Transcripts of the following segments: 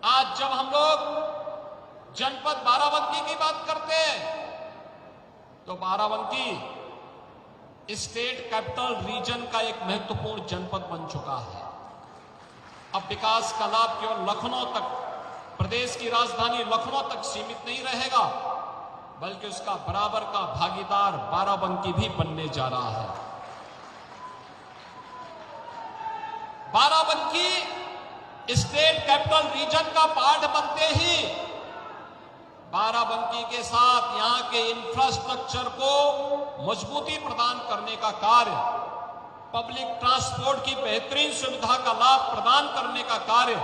आज जब हम लोग जनपद बाराबंकी की बात करते हैं तो बाराबंकी स्टेट कैपिटल रीजन का एक महत्वपूर्ण जनपद बन चुका है। अब विकास का लाभ केवल लखनऊ तक, प्रदेश की राजधानी लखनऊ तक सीमित नहीं रहेगा, बल्कि उसका बराबर का भागीदार बाराबंकी भी बनने जा रहा है। बाराबंकी स्टेट कैपिटल रीजन का पार्ट बनते ही बाराबंकी के साथ यहां के इंफ्रास्ट्रक्चर को मजबूती प्रदान करने का कार्य, पब्लिक ट्रांसपोर्ट की बेहतरीन सुविधा का लाभ प्रदान करने का कार्य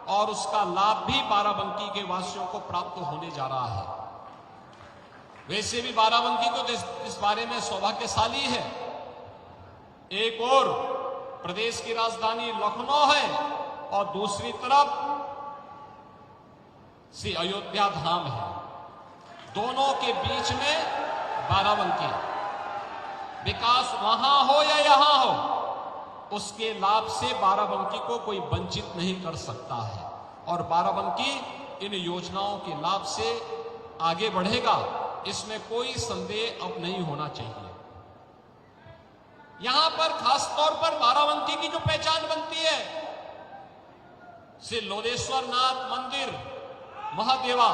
और उसका लाभ भी बाराबंकी के वासियों को प्राप्त होने जा रहा है। वैसे भी बाराबंकी को इस बारे में सौभाग्यशाली है। एक और प्रदेश की राजधानी लखनऊ है और दूसरी तरफ श्री अयोध्या धाम है। दोनों के बीच में बाराबंकी। विकास वहां हो या यहां हो, उसके लाभ से बाराबंकी को कोई वंचित नहीं कर सकता है और बाराबंकी इन योजनाओं के लाभ से आगे बढ़ेगा, इसमें कोई संदेह अब नहीं होना चाहिए। यहां पर खासतौर पर बाराबंकी की जो पहचान बनती है, श्री लोलेश्वर नाथ मंदिर महादेवा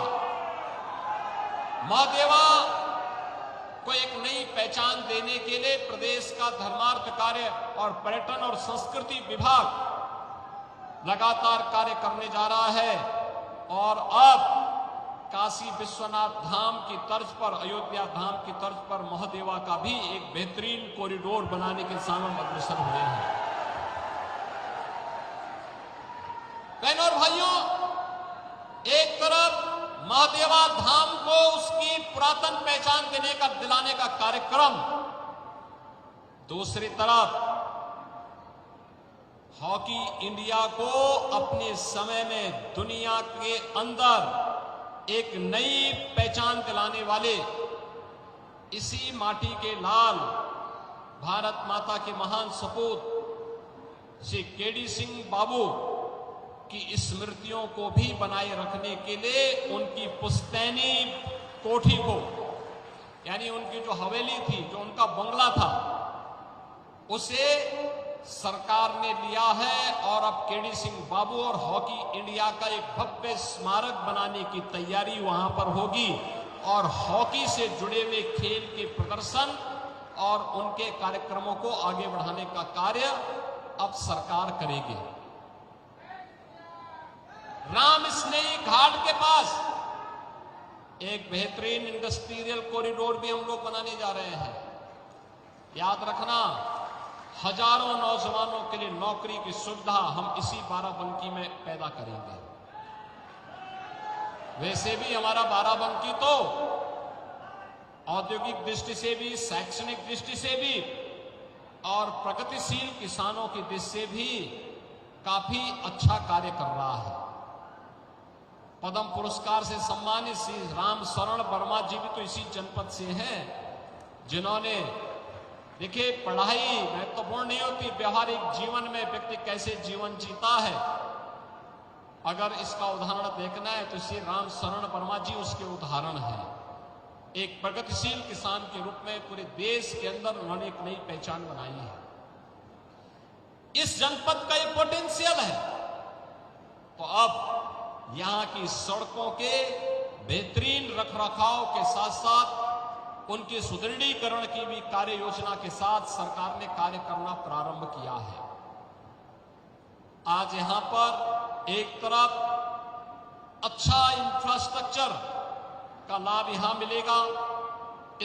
को एक नई पहचान देने के लिए प्रदेश का धर्मार्थ कार्य और पर्यटन और संस्कृति विभाग लगातार कार्य करने जा रहा है और अब काशी विश्वनाथ धाम की तर्ज पर, अयोध्या धाम की तर्ज पर महादेवा का भी एक बेहतरीन कॉरिडोर बनाने के दिशा में अग्रसर हुए हैं। बहनों और भाइयों, एक तरफ महादेवा धाम को उसकी पुरातन पहचान दिलाने का कार्यक्रम, दूसरी तरफ हॉकी इंडिया को अपने समय में दुनिया के अंदर एक नई पहचान दिलाने वाले इसी माटी के लाल भारत माता के महान सपूत श्री केडी सिंह बाबू की स्मृतियों को भी बनाए रखने के लिए उनकी पुश्तैनी कोठी को, यानी उनकी जो हवेली थी, जो उनका बंगला था, उसे सरकार ने लिया है और अब केडी सिंह बाबू और हॉकी इंडिया का एक भव्य स्मारक बनाने की तैयारी वहां पर होगी और हॉकी से जुड़े हुए खेल के प्रदर्शन और उनके कार्यक्रमों को आगे बढ़ाने का कार्य अब सरकार करेगी। राम स्नेही घाट के पास एक बेहतरीन इंडस्ट्रियल कॉरिडोर भी हम लोग बनाने जा रहे हैं। याद रखना, हजारों नौजवानों के लिए नौकरी की सुविधा हम इसी बाराबंकी में पैदा करेंगे। वैसे भी हमारा बाराबंकी तो औद्योगिक दृष्टि से भी, शैक्षणिक दृष्टि से भी और प्रगतिशील किसानों की दृष्टि से भी काफी अच्छा कार्य कर रहा है। पद्म पुरस्कार से सम्मानित श्री राम शरण वर्मा जी भी तो इसी जनपद से हैं, जिन्होंने, देखिए, पढ़ाई महत्वपूर्ण नहीं होती, व्यवहारिक जीवन में व्यक्ति कैसे जीवन जीता है, अगर इसका उदाहरण देखना है तो श्री राम शरण वर्मा जी उसके उदाहरण हैं। एक प्रगतिशील किसान के रूप में पूरे देश के अंदर उन्होंने एक नई पहचान बनाई है। इस जनपद का एक पोटेंशियल है, तो अब यहां की सड़कों के बेहतरीन रखरखाव के साथ साथ उनके सुदृढ़ीकरण की भी कार्य योजना के साथ सरकार ने कार्य करना प्रारंभ किया है। आज यहां पर एक तरफ अच्छा इंफ्रास्ट्रक्चर का लाभ यहां मिलेगा,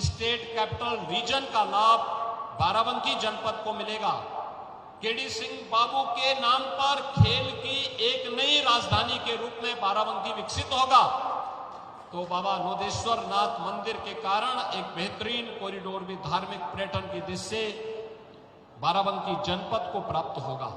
स्टेट कैपिटल रीजन का लाभ बाराबंकी जनपद को मिलेगा। केडी सिंह बाबू के नाम पर खेल की एक नई राजधानी के रूप में बाराबंकी विकसित होगा, तो बाबा लोलेश्वर नाथ मंदिर के कारण एक बेहतरीन कॉरिडोर भी धार्मिक पर्यटन की दृष्टि से बाराबंकी जनपद को प्राप्त होगा।